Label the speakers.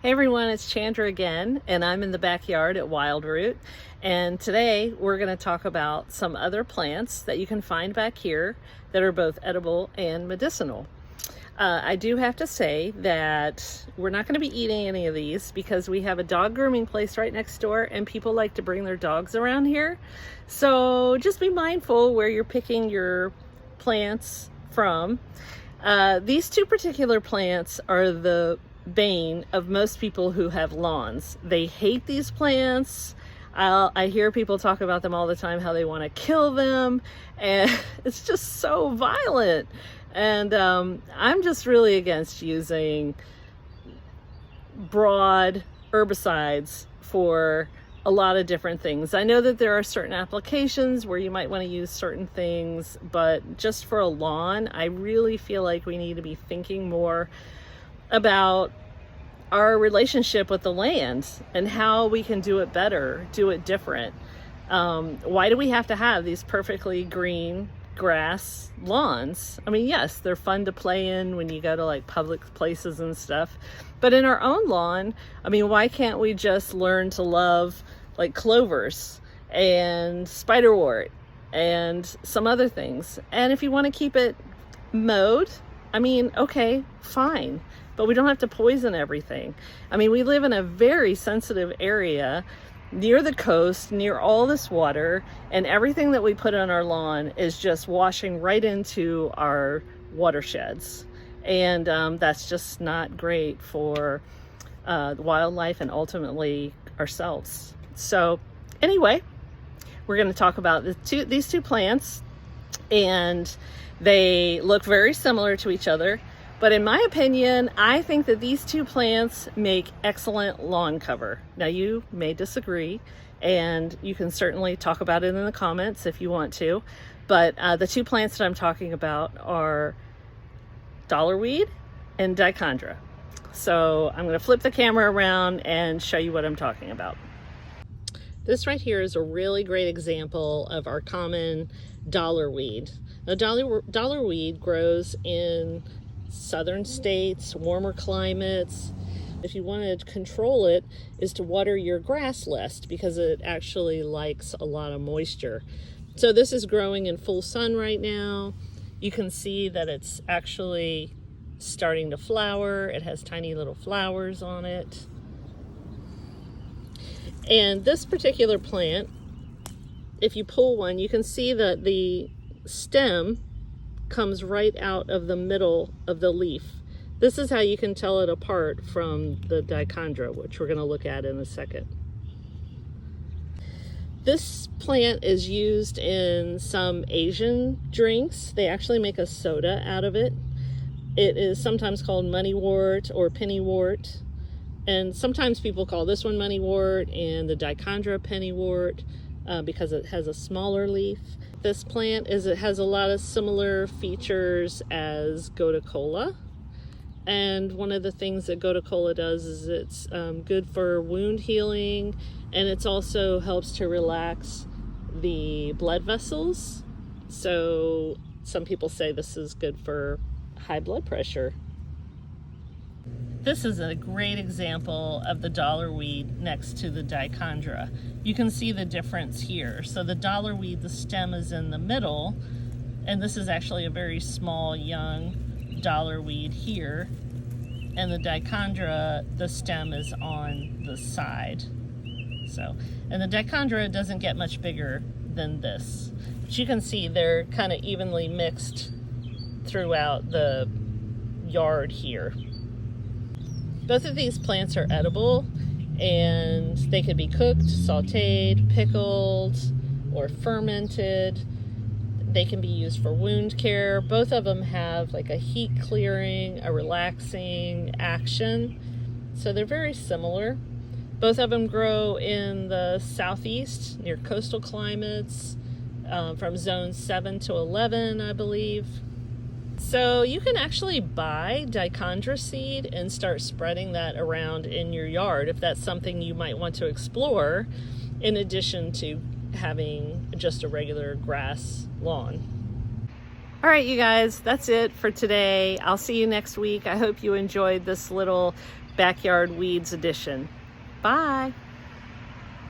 Speaker 1: Hey everyone, it's Chandra again, and I'm in the backyard at Wildroot. And today we're going to talk about some other plants that you can find back here that are both edible and medicinal. I do have to say that we're not going to be eating any of these because we have a dog grooming place right next door and people like to bring their dogs around here. So just be mindful where you're picking your plants from. These two particular plants are the bane of most people who have lawns. They hate these plants. I hear people talk about them all the time, how they want to kill them, and it's just so violent. And I'm just really against using broad herbicides for a lot of different things. I know that there are certain applications where you might want to use certain things, but just for a lawn, I really feel like we need to be thinking more about our relationship with the land and how we can do it better, do it different. Why do we have to have these perfectly green grass lawns? I mean, yes, they're fun to play in when you go to like public places and stuff, but in our own lawn, I mean, why can't we just learn to love like clovers and spiderwort and some other things? And if you want to keep it mowed, I mean, okay, fine, but we don't have to poison everything. I mean, we live in a very sensitive area near the coast, near all this water, and everything that we put on our lawn is just washing right into our watersheds. And that's just not great for wildlife and ultimately ourselves. So anyway, we're going to talk about these two plants, and they look very similar to each other. But in my opinion, I think that these two plants make excellent lawn cover. Now you may disagree, and you can certainly talk about it in the comments if you want to. But the two plants that I'm talking about are dollar weed and Dichondra. So I'm going to flip the camera around and show you what I'm talking about. This right here is a really great example of our common dollar weed. Now dollar weed grows in southern states, warmer climates. If you want to control it, is to water your grass less because it actually likes a lot of moisture. So this is growing in full sun right now. You can see that it's actually starting to flower. It has tiny little flowers on it. And this particular plant, if you pull one, you can see that the stem comes right out of the middle of the leaf. This is how you can tell it apart from the Dichondra, which we're going to look at in a second. This plant is used in some Asian drinks. They actually make a soda out of it. It is sometimes called moneywort or pennywort. And sometimes people call this one moneywort and the Dichondra pennywort because it has a smaller leaf. This plant it has a lot of similar features as gotu kola. And one of the things that gotu kola does is it's good for wound healing, and it also helps to relax the blood vessels. So some people say this is good for high blood pressure. This is a great example of the dollar weed next to the Dichondra. You can see the difference here. So the dollar weed, the stem is in the middle, and this is actually a very small young dollar weed here. And the Dichondra, the stem is on the side. So, and the Dichondra doesn't get much bigger than this. But you can see they're kind of evenly mixed throughout the yard here. Both of these plants are edible, and they could be cooked, sauteed, pickled, or fermented. They can be used for wound care. Both of them have like a heat clearing, a relaxing action. So they're very similar. Both of them grow in the southeast near coastal climates, from zone 7 to 11, I believe. So you can actually buy Dichondra seed and start spreading that around in your yard if that's something you might want to explore, in addition to having just a regular grass lawn. All right, you guys, that's it for today. I'll see you next week. I hope you enjoyed this little Backyard Weeds edition. Bye.